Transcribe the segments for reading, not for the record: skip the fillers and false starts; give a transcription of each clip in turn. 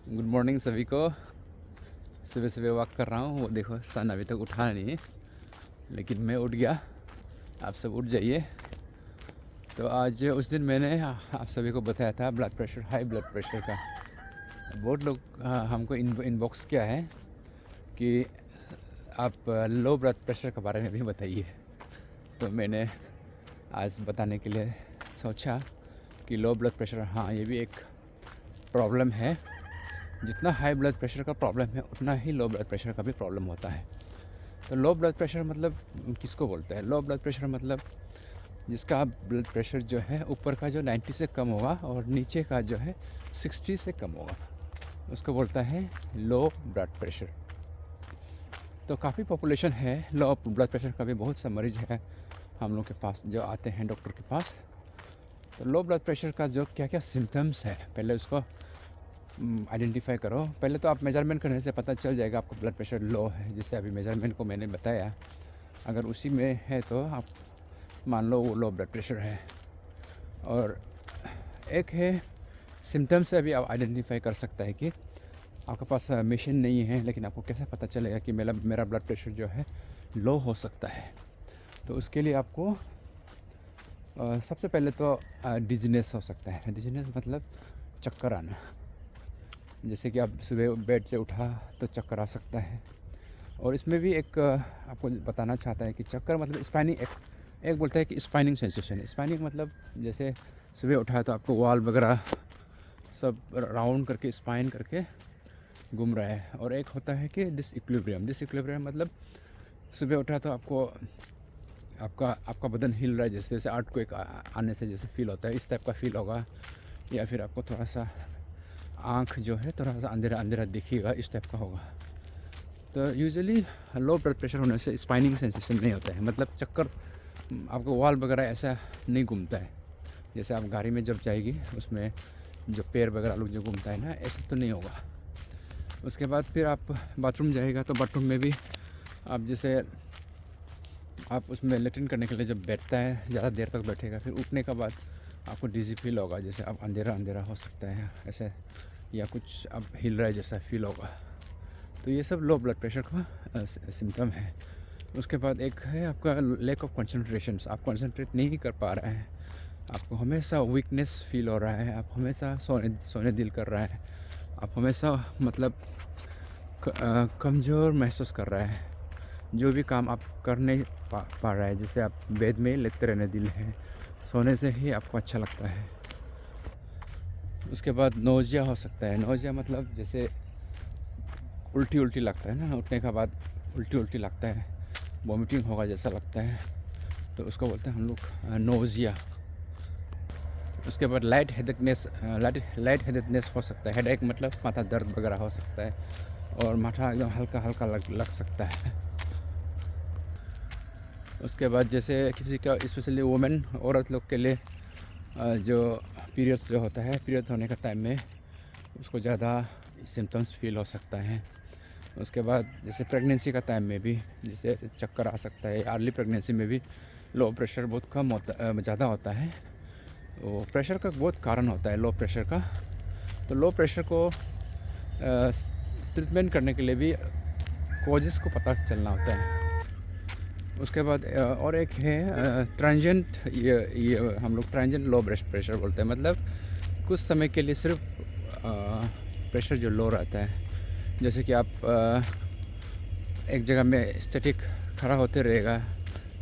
Good morning सभी को। सुबह सुबह वॉक कर रहा हूँ। वो देखो सन अभी तक उठा नहीं, लेकिन मैं उठ गया। आप सब उठ जाइए। तो आज उस दिन मैंने आप सभी को बताया था blood pressure, high blood pressure का। बहुत लोग हमको इनबॉक्स किया है कि आप लो ब्लड प्रेशर के बारे में भी बताइए। तो मैंने आज बताने के लिए सोचा कि लो ब्लड प्रेशर, हाँ ये भी एक प्रॉब्लम है। जितना हाई ब्लड प्रेशर का प्रॉब्लम है उतना ही लो ब्लड प्रेशर का भी प्रॉब्लम होता है। तो लो ब्लड प्रेशर मतलब किसको बोलते हैं? लो ब्लड प्रेशर मतलब जिसका ब्लड प्रेशर जो है ऊपर का जो 90 से कम होगा और नीचे का जो है 60 से कम होगा, उसको बोलता है लो ब्लड प्रेशर। तो काफ़ी पॉपुलेशन है लो ब्लड प्रेशर का भी, बहुत सा मरीज है हम लोग के पास जो आते हैं डॉक्टर के पास। तो लो ब्लड प्रेशर का जो क्या क्या सिम्टम्स है पहले उसको आइडेंटिफाई करो। पहले तो आप मेजरमेंट करने से पता चल जाएगा आपका ब्लड प्रेशर लो है। जैसे अभी मेजरमेंट को मैंने बताया, अगर उसी में है तो आप मान लो वो लो ब्लड प्रेशर है। और एक है सिम्टम से अभी आप आइडेंटिफाई कर सकता है कि आपके पास मशीन नहीं है, लेकिन आपको कैसे पता चलेगा कि मेरा ब्लड प्रेशर जो है लो हो सकता है। तो उसके लिए आपको सबसे पहले तो डिजीनेस हो सकता है। डिजीनेस मतलब चक्कर आना। जैसे कि आप सुबह बेड से उठा तो चक्कर आ सकता है। और इसमें भी एक आपको बताना चाहता है कि चक्कर मतलब स्पाइनिंग, एक बोलता है कि स्पाइनिंग सेंसेशन। स्पाइनिंग मतलब जैसे सुबह उठा तो आपको वॉल वगैरह सब राउंड करके स्पाइन करके घूम रहा है। और एक होता है कि डिसइक्विलिब्रियम मतलब सुबह उठा तो आपको आपका बदन हिल रहा है, जैसे जैसे अर्थक्वेक आने से जैसे फील होता है, इस टाइप का फील होगा। या फिर आपको थोड़ा सा आँख जो है थोड़ा सा अंधेरा अंधेरा दिखेगा, इस टाइप का होगा। तो यूजुअली लो ब्लड प्रेशर होने से स्पाइनिंग सेंसेशन नहीं होता है, मतलब चक्कर आपको वॉल वगैरह ऐसा नहीं घूमता है। जैसे आप गाड़ी में जब जाएगी उसमें जो पैर वगैरह लोग जो घूमता है ना, ऐसा तो नहीं होगा। उसके बाद फिर आप बाथरूम जाएगा तो बाथरूम में भी आप जैसे आप उसमें लेटरिन करने के लिए जब बैठता है, ज़्यादा देर तक बैठेगा, फिर उठने के बाद आपको डिजी फील होगा, जैसे आप अंधेरा अंधेरा हो सकता है ऐसे, या कुछ अब हिल रहा है जैसा फील होगा। तो ये सब लो ब्लड प्रेशर का सिम्टम है। उसके बाद एक है आपका लैक ऑफ कंसंट्रेशन। आप कंसंट्रेट नहीं कर पा रहे हैं, आपको हमेशा वीकनेस फील हो रहा है, आप हमेशा सोने दिल कर रहा है, आप हमेशा मतलब कमज़ोर महसूस कर रहा है। जो भी काम आप कर नहीं पा रहा है, जैसे आप बेड में लेटते रहने दिल है, सोने से ही आपको अच्छा लगता है। उसके बाद नोजिया हो सकता है। नोजिया मतलब जैसे उल्टी उल्टी लगता है ना, उठने के बाद उल्टी उल्टी लगता है, वॉमिटिंग होगा जैसा लगता है, तो उसको बोलते हैं हम लोग नोजिया। उसके बाद लाइट हेडेडनेस हो सकता है। हेडेक मतलब माथा दर्द वगैरह हो सकता है, और माथा एकदम हल्का हल्का लग सकता है। उसके बाद जैसे किसी का स्पेशली वुमेन, औरत लोग के लिए जो पीरियड्स जो होता है, पीरियड होने का टाइम में उसको ज़्यादा सिम्टम्स फील हो सकता है। उसके बाद जैसे प्रेगनेंसी का टाइम में भी जैसे चक्कर आ सकता है। अर्ली प्रेगनेंसी में भी लो प्रेशर बहुत कम होता, ज़्यादा होता है। वो प्रेशर का बहुत कारण होता है लो प्रेशर का। तो लो प्रेशर को ट्रीटमेंट करने के लिए भी कॉजेज़ को पता चलना होता है। उसके बाद और एक है ट्रांजिएंट, ये हम लोग ट्रांजिएंट लो प्रेशर बोलते हैं। मतलब कुछ समय के लिए सिर्फ प्रेशर जो लो रहता है, जैसे कि आप एक जगह में स्टैटिक खड़ा होते रहेगा।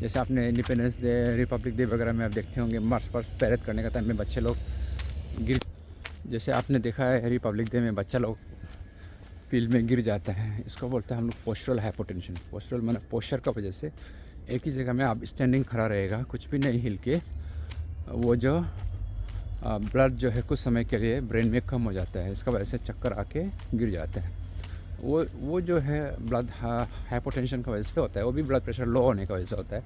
जैसे आपने इंडिपेंडेंस डे, रिपब्लिक डे वगैरह में आप देखते होंगे, मार्च पास्ट पैरेड करने का टाइम में बच्चे लोग गिर, जैसे आपने देखा है रिपब्लिक डे में बच्चा लोग फील्ड में गिर जाता है। इसको बोलते हैं हम लोग पोस्चरल हाइपोटेंशन। पोस्चरल मतलब पोस्चर का वजह से एक ही जगह में आप स्टैंडिंग खड़ा रहेगा, कुछ भी नहीं हिल के, वो जो ब्लड जो है कुछ समय के लिए ब्रेन में कम हो जाता है, इसका वजह से चक्कर आके गिर जाते हैं। वो जो है ब्लड हाइपोटेंशन की वजह से होता है, वो भी ब्लड प्रेशर लो होने की वजह से होता है।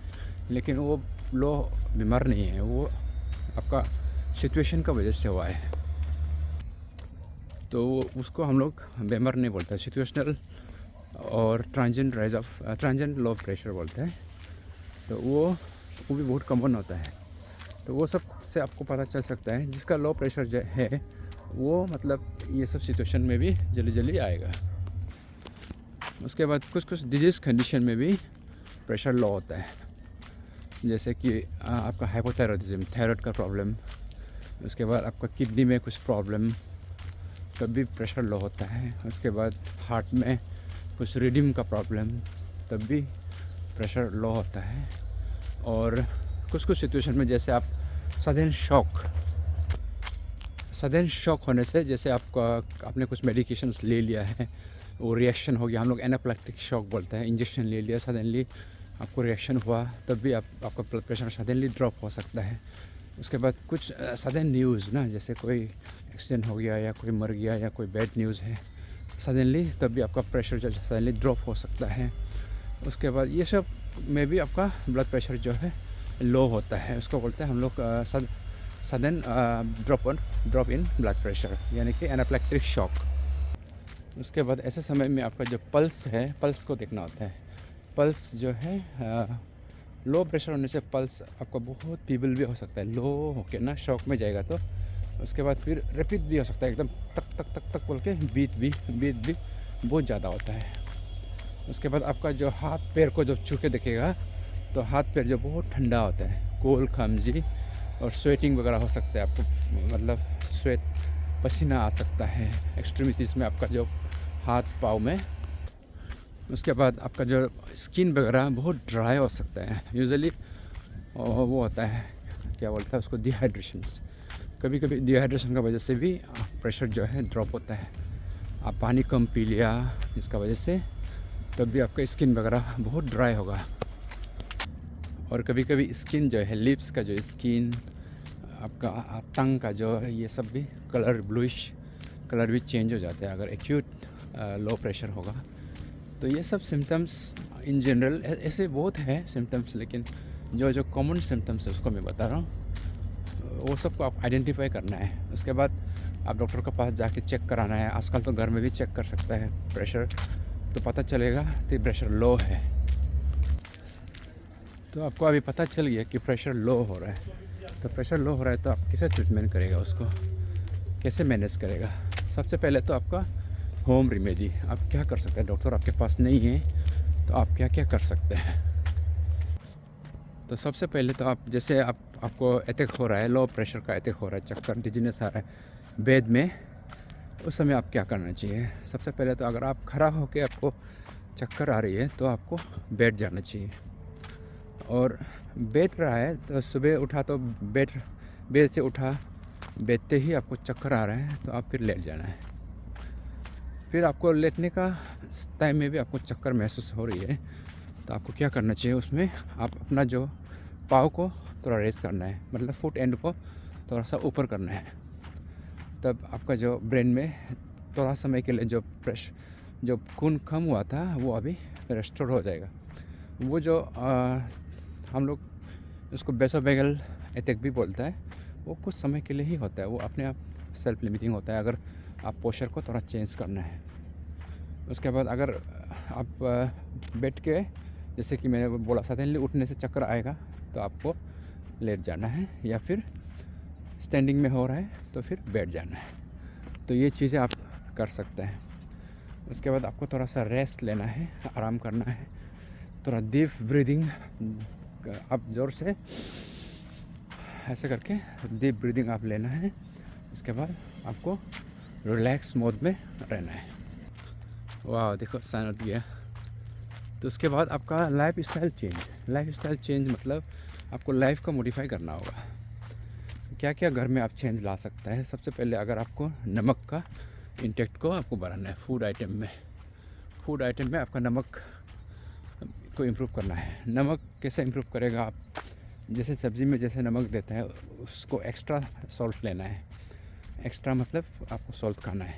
लेकिन वो लो बीमार नहीं है, वो आपका सिचुएशन की वजह से हुआ है। तो उसको हम लोग बीमार नहीं बोलते, सिचुएशनल और ट्रांजिएंट लो प्रेशर बोलते हैं। तो वो भी बहुत कॉमन होता है। तो वो सब से आपको पता चल सकता है जिसका लो प्रेशर जो है वो मतलब ये सब सिचुएशन में भी जल्दी जल्दी आएगा। उसके बाद कुछ कुछ डिजीज़ कंडीशन में भी प्रेशर लो होता है, जैसे कि आपका हाइपोथायरॉयडिज्म, थायराइड का प्रॉब्लम, उसके बाद आपका किडनी में कुछ प्रॉब्लम, तब भी प्रेशर लो होता है। उसके बाद हार्ट में कुछ रिदम का प्रॉब्लम, तब भी प्रेशर लो होता है। और कुछ कुछ सिचुएशन में जैसे आप सडन शॉक होने से, जैसे आपने कुछ मेडिकेशंस ले लिया है, वो रिएक्शन हो गया, हम लोग एनाफ्लाक्टिक शॉक बोलते हैं, इंजेक्शन ले लिया, सडनली आपको रिएक्शन हुआ, तब भी आपका ब्लड प्रेशर सडनली ड्रॉप हो सकता है। उसके बाद कुछ सडन न्यूज़ ना, जैसे कोई एक्सीडेंट हो गया या कोई मर गया या कोई बैड न्यूज़ है सडनली, तब भी आपका प्रेशर जो सडनली ड्रॉप हो सकता है। उसके बाद ये सब में भी आपका ब्लड प्रेशर जो है लो होता है, उसको बोलते हैं हम लोग sudden drop in blood pressure, यानी कि एनाफ्लाक्टिक शॉक। उसके बाद ऐसे समय में आपका जो पल्स है, पल्स को देखना होता है। पल्स जो है लो प्रेशर होने से पल्स आपका बहुत फीबल भी हो सकता है, लो होके ना शॉक में जाएगा तो उसके बाद फिर रैपिड भी हो सकता है, एकदम तक तक तक तक बोल के बीट भी बहुत ज़्यादा होता है। उसके बाद आपका जो हाथ पैर को जब छू के देखेगा तो हाथ पैर जो बहुत ठंडा होता है, कोल्ड खामजी, और स्वेटिंग वगैरह हो सकता है आपको, मतलब स्वेट, पसीना आ सकता है एक्सट्रीमिटीज़ में आपका जो हाथ पाँव में। उसके बाद आपका जो स्किन वगैरह बहुत ड्राई हो सकता है, यूजुअली वो होता है, क्या बोलता है उसको, डिहाइड्रेशन। कभी कभी डिहाइड्रेशन की वजह से भी प्रेशर जो है ड्रॉप होता है। आप पानी कम पी लिया जिसका वजह से, तब भी आपका स्किन वगैरह बहुत ड्राई होगा। और कभी कभी स्किन जो है, लिप्स का जो स्किन, आपका टंग का जो है, ये सब भी कलर, ब्लूइश कलर भी चेंज हो जाता है अगर एक्यूट लो प्रेशर होगा। तो ये सब सिम्टम्स इन जनरल ऐसे बहुत है सिम्टम्स, लेकिन जो जो कॉमन सिम्टम्स है उसको मैं बता रहा हूँ, वो सबको आप आइडेंटिफाई करना है। उसके बाद आप डॉक्टर के पास जाके चेक कराना है। आजकल तो घर में भी चेक कर सकता है प्रेशर, तो पता चलेगा कि प्रेशर लो है। तो आपको अभी पता चल गया कि प्रेशर लो हो रहा है, तो प्रेशर लो हो रहा है तो आप कैसे ट्रीटमेंट करेगा, उसको कैसे मैनेज करेगा। सबसे पहले तो आपका होम रेमेडी, आप क्या कर सकते हैं, डॉक्टर आपके पास नहीं है तो आप क्या क्या कर सकते हैं। तो सबसे पहले तो आप, जैसे आपको अटैक हो रहा है, लो प्रेशर का अटैक हो रहा है, चक्कर, डिजीनेस आ रहा है बेड में, उस समय आप क्या करना चाहिए। सबसे पहले तो अगर आप खड़ा होकर आपको चक्कर आ रही है तो आपको बैठ जाना चाहिए, और बैठ रहा है तो सुबह उठा तो बेड से उठा, बैठते ही आपको चक्कर आ रहा है तो आप फिर लेट जाना है। फिर आपको लेटने का टाइम में भी आपको चक्कर महसूस हो रही है तो आपको क्या करना चाहिए, उसमें आप अपना जो पाँव को थोड़ा रेस करना है, मतलब फुट एंड को थोड़ा सा ऊपर करना है। तब आपका जो ब्रेन में थोड़ा समय के लिए जो खून कम हुआ था वो अभी रेस्टोर हो जाएगा। वो जो हम लोग उसको बेसोवेगल अटैक भी बोलता है, वो कुछ समय के लिए ही होता है, वो अपने आप सेल्फ लिमिटिंग होता है अगर आप पोस्चर को थोड़ा चेंज करना है। उसके बाद अगर आप बैठ के, जैसे कि मैंने बोला, सडनली उठने से चक्कर आएगा तो आपको लेट जाना है, या फिर स्टैंडिंग में हो रहा है तो फिर बैठ जाना है। तो ये चीज़ें आप कर सकते हैं। उसके बाद आपको थोड़ा सा रेस्ट लेना है, आराम करना है, थोड़ा डीप ब्रीदिंग, आप ज़ोर से ऐसे करके डीप ब्रीदिंग आप लेना है। उसके बाद आपको रिलैक्स मोड में रहना है। वाह, देखो सन उठ गया। तो उसके बाद आपका लाइफ स्टाइल चेंज मतलब आपको लाइफ को मॉडिफाई करना होगा। क्या क्या घर में आप चेंज ला सकता है। सबसे पहले अगर आपको नमक का इंटेक्ट को आपको बढ़ाना है, फूड आइटम में आपका नमक को इम्प्रूव करना है। नमक कैसे इम्प्रूव करेगा, आप जैसे सब्ज़ी में जैसे नमक देता है उसको एक्स्ट्रा सॉल्ट लेना है। एक्स्ट्रा मतलब आपको सॉल्ट खाना है,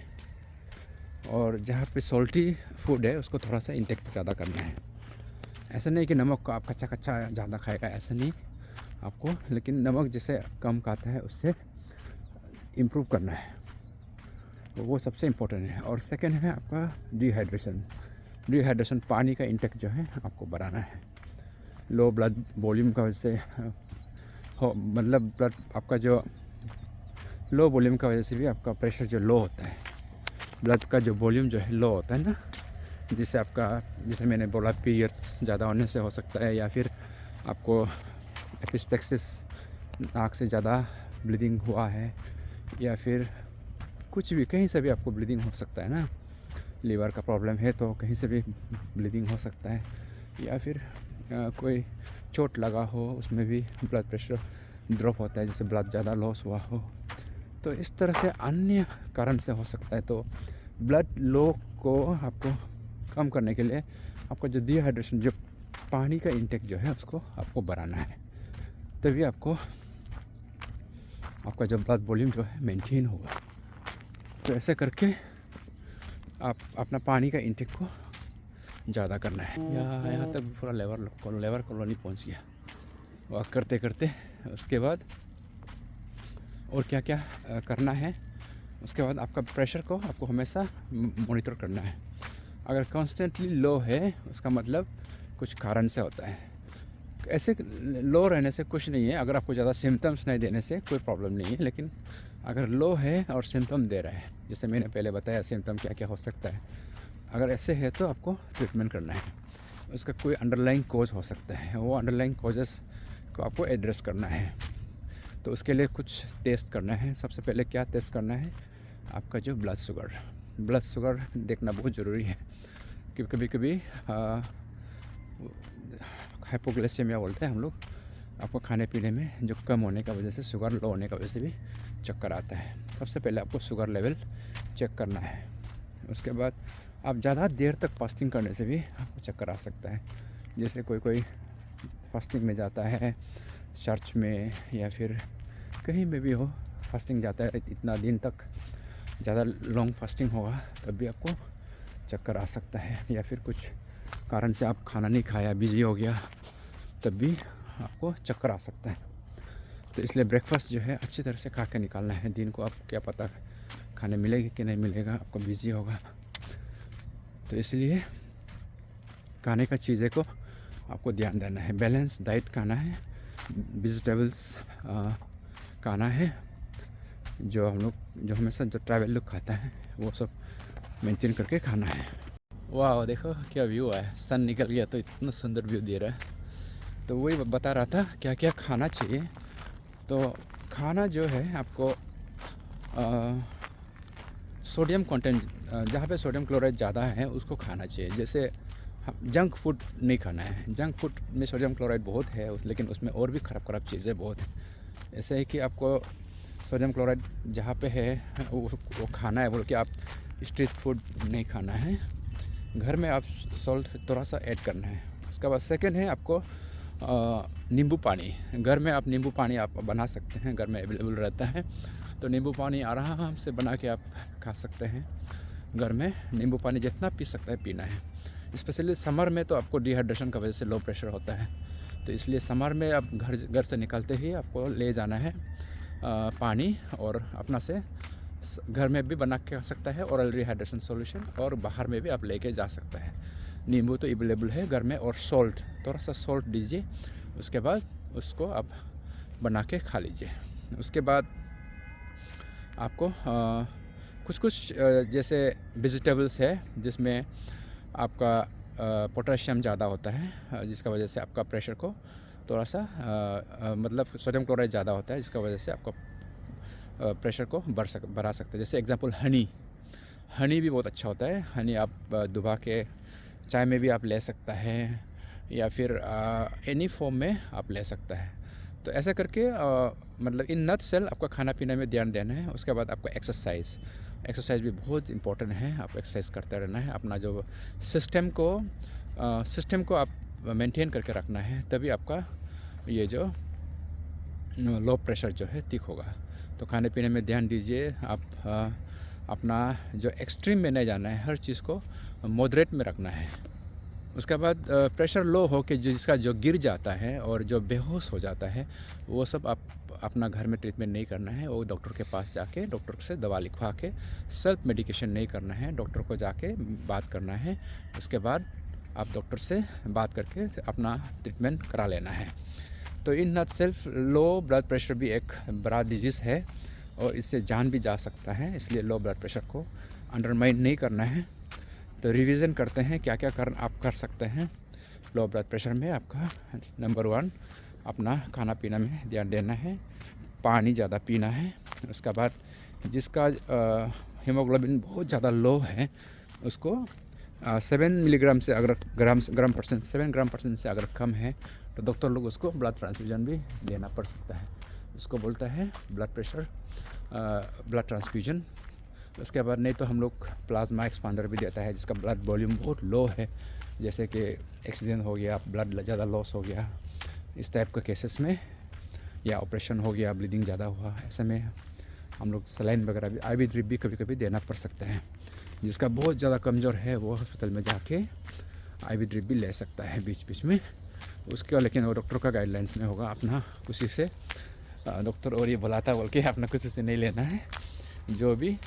और जहाँ पे सॉल्टी फूड है उसको थोड़ा सा इंटेक ज़्यादा करना है। ऐसा नहीं कि नमक को आप कच्चा ज़्यादा खाएगा, ऐसा नहीं आपको, लेकिन नमक जैसे कम खाता है उससे इम्प्रूव करना है, वो सबसे इम्पोर्टेंट है। और सेकंड है आपका डिहाइड्रेशन, पानी का इंटेक जो है आपको बढ़ाना है। लो ब्लड वॉल्यूम का वजह से मतलब ब्लड आपका जो लो वॉल्यूम का वजह से भी आपका प्रेशर जो लो होता है, ब्लड का जो वॉल्यूम जो है लो होता है ना, जिससे आपका, जैसे मैंने बोला, पीरियड्स ज़्यादा होने से हो सकता है, या फिर आपको एपिस्टेक्सिस, नाक से ज़्यादा ब्लीडिंग हुआ है, या फिर कुछ भी कहीं से भी आपको ब्लीडिंग हो सकता है ना। लीवर का प्रॉब्लम है तो कहीं से भी ब्लीडिंग हो सकता है, या फिर कोई चोट लगा हो उसमें भी ब्लड प्रेशर ड्रॉप होता है, जिससे ब्लड ज़्यादा लॉस हुआ हो। तो इस तरह से अन्य कारण से हो सकता है। तो ब्लड लो को आपको कम करने के लिए आपका जो डिहाइड्रेशन, जो पानी का इंटेक जो है उसको आपको बढ़ाना है, तभी आपको आपका जो ब्लड वॉल्यूम जो है मेंटेन होगा। तो ऐसे करके आप अपना पानी का इंटेक को ज़्यादा करना है। यहाँ तक पूरा लेबर कॉलोनी पहुँच गया वॉक करते करते। उसके बाद और क्या क्या करना है, उसके बाद आपका प्रेशर को आपको हमेशा मॉनिटर करना है। अगर कॉन्स्टेंटली लो है उसका मतलब कुछ कारण से होता है। ऐसे लो रहने से कुछ नहीं है, अगर आपको ज़्यादा सिम्टम्स नहीं देने से कोई प्रॉब्लम नहीं है। लेकिन अगर लो है और सिम्टम दे रहा है, जैसे मैंने पहले बताया सिम्टम क्या क्या हो सकता है, अगर ऐसे है तो आपको ट्रीटमेंट करना है। उसका कोई अंडरलाइंग कोज हो सकता है, वो अंडरलाइंग कोजेस को आपको एड्रेस करना है। तो उसके लिए कुछ टेस्ट करना है। सबसे पहले क्या टेस्ट करना है, आपका जो ब्लड शुगर देखना बहुत ज़रूरी है, क्योंकि कभी कभी हाइपोग्लाइसेमिया बोलते हैं हम लोग, आपको खाने पीने में जो कम होने का वजह से, शुगर लो होने का वजह से भी चक्कर आता है। सबसे पहले आपको शुगर लेवल चेक करना है। उसके बाद आप ज़्यादा देर तक फास्टिंग करने से भी आपको चक्कर आ सकता है। जैसे कोई फास्टिंग में जाता है, चर्च में या फिर कहीं में भी हो, फास्टिंग जाता है इतना दिन तक, ज़्यादा लॉन्ग फास्टिंग होगा तब भी आपको चक्कर आ सकता है। या फिर कुछ कारण से आप खाना नहीं खाया, बिजी हो गया, तब भी आपको चक्कर आ सकता है। तो इसलिए ब्रेकफास्ट जो है अच्छी तरह से खा के निकालना है। दिन को आप क्या पता खाने मिलेगी कि नहीं मिलेगा, आपको बिजी होगा। तो इसलिए खाने का चीज़ें को आपको ध्यान देना है। बैलेंस डाइट खाना है, वेजिटेबल्स खाना है, जो हम लोग, जो हमेशा जो ट्रैवल लोग खाता है वो सब मेंटेन करके खाना है। वाह, देखो क्या व्यू है, सन निकल गया तो इतना सुंदर व्यू दे रहा है। तो वही बता रहा था क्या क्या खाना चाहिए। तो खाना जो है आपको सोडियम कंटेंट, जहाँ पे सोडियम क्लोराइड ज़्यादा है उसको खाना चाहिए। जैसे जंक फूड नहीं खाना है। जंक फूड में सोडियम क्लोराइड बहुत है लेकिन उसमें और भी ख़राब चीज़ें बहुत हैं। ऐसे है कि आपको सोडियम क्लोराइड जहाँ पे है वो खाना है, बोल के आप स्ट्रीट फूड नहीं खाना है। घर में आप सॉल्ट थोड़ा सा ऐड करना है। उसके बाद सेकंड है आपको नींबू पानी। घर में आप नींबू पानी आप बना सकते हैं, घर में अवेलेबल रहता है। तो नींबू पानी आराम से बना के आप खा सकते हैं। घर में नींबू पानी जितना पी सकता है पीना है। स्पेशली समर में तो आपको डिहाइड्रेशन की वजह से लो प्रेशर होता है, तो इसलिए समर में आप घर से निकलते ही आपको ले जाना है पानी, और अपना से घर में भी बना के खा सकता है ओरल रिहाइड्रेशन सॉल्यूशन, और बाहर में भी आप लेके जा सकता है। नींबू तो अवेलेबल है घर में, और सॉल्ट, थोड़ा सा सॉल्ट दीजिए, उसके बाद उसको आप बना के खा लीजिए। उसके बाद आपको कुछ जैसे वेजिटेबल्स है जिसमें आपका पोटेशियम ज़्यादा होता है, जिसका वजह से आपका प्रेशर को थोड़ा सा मतलब सोडियम क्लोराइड ज़्यादा होता है, जिसका वजह से आपका प्रेशर को बढ़ा सकता है। जैसे एग्जांपल हनी भी बहुत अच्छा होता है। हनी आप दुबा के चाय में भी आप ले सकता है, या फिर एनी फॉर्म में आप ले सकता है। तो ऐसा करके मतलब इन नट सेल आपका खाना पीने में ध्यान देना है। उसके बाद आपको एक्सरसाइज भी बहुत इम्पोर्टेंट है। आप एक्सरसाइज करते रहना है, अपना जो सिस्टम को आप मेंटेन करके रखना है, तभी आपका ये जो लो प्रेशर जो है ठीक होगा। तो खाने पीने में ध्यान दीजिए। आप अपना जो एक्सट्रीम में नहीं जाना है, हर चीज़ को मॉडरेट में रखना है। उसके बाद प्रेशर लो हो के जिसका जो गिर जाता है और जो बेहोश हो जाता है, वो सब आप अपना घर में ट्रीटमेंट नहीं करना है। वो डॉक्टर के पास जाके डॉक्टर से दवा लिखवा के सेल्फ मेडिकेशन नहीं करना है, डॉक्टर को जाके बात करना है। उसके बाद आप डॉक्टर से बात करके अपना ट्रीटमेंट करा लेना है। तो in not self low blood pressure भी एक बड़ा डिजीज़ है, और इससे जान भी जा सकता है, इसलिए लो ब्लड प्रेशर को अंडरमाइन नहीं करना है। तो रिवीजन करते हैं क्या क्या आप कर सकते हैं लो ब्लड प्रेशर में। आपका नंबर 1 अपना खाना पीना में ध्यान देना है, पानी ज़्यादा पीना है। उसके बाद जिसका हीमोग्लोबिन बहुत ज़्यादा लो है उसको 7 मिलीग्राम से अगर ग्राम परसेंट 7 ग्राम परसेंट से अगर कम है तो डॉक्टर लोग उसको ब्लड ट्रांसफ्यूजन भी देना पड़ सकता है। इसको बोलता है ब्लड प्रेशर ब्लड ट्रांसफ्यूजन। उसके बाद नहीं तो हम लोग प्लाज्मा एक्सपांडर भी देता है, जिसका ब्लड वॉल्यूम बहुत लो है, जैसे कि एक्सीडेंट हो गया, ब्लड ज़्यादा लॉस हो गया, इस टाइप के केसेस में, या ऑपरेशन हो गया, ब्लीडिंग ज़्यादा हुआ, ऐसे में हम लोग सलाइन वगैरह भी, IV ड्रिप भी कभी कभी देना पड़ सकता है। जिसका बहुत ज़्यादा कमज़ोर है वो हॉस्पिटल में जाके IV ड्रिप भी ले सकता है बीच बीच में उसके, लेकिन वो डॉक्टर का गाइडलाइंस में होगा। अपना किसी से डॉक्टर और ये बुलाता बोल के अपना किसी से नहीं लेना है। जो भी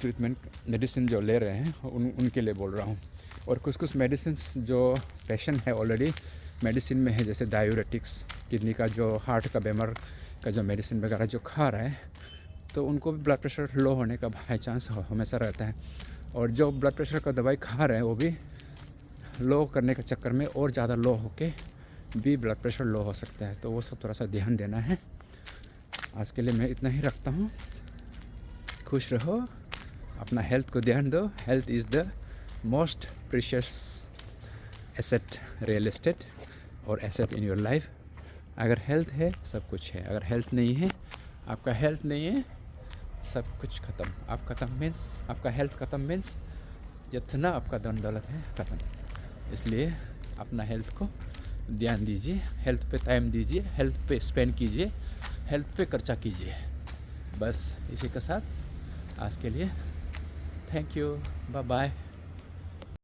ट्रीटमेंट मेडिसिन जो ले रहे हैं उनके लिए बोल रहा हूँ। और कुछ मेडिसिन जो पेशेंट है ऑलरेडी मेडिसिन में है, जैसे डायूरेटिक्स, किडनी का जो हार्ट का बीमार का जो मेडिसिन वगैरह जो खा रहा है, तो उनको भी ब्लड प्रेशर लो होने का हाई चांस हमेशा रहता है। और जो ब्लड प्रेशर का दवाई खा रहे हैं वो भी लो करने के चक्कर में और ज़्यादा लो होके भी ब्लड प्रेशर लो हो सकता है। तो वो सब थोड़ा सा ध्यान देना है। आज के लिए मैं इतना ही रखता हूँ। खुश रहो, अपना हेल्थ को ध्यान दो। Health is the most precious asset, real estate और एसेट इन योर लाइफ। अगर हेल्थ है सब कुछ है, अगर हेल्थ नहीं है, आपका हेल्थ नहीं है, सब कुछ ख़त्म। आप ख़त्म मीन्स आपका हेल्थ ख़त्म मीन्स जितना आपका धन दौलत है ख़त्म। इसलिए अपना हेल्थ को ध्यान दीजिए, हेल्थ पे टाइम दीजिए, हेल्थ पे स्पेंड कीजिए, हेल्थ पे खर्चा कीजिए। बस इसी के साथ आज के लिए थैंक यू, बाय बाय।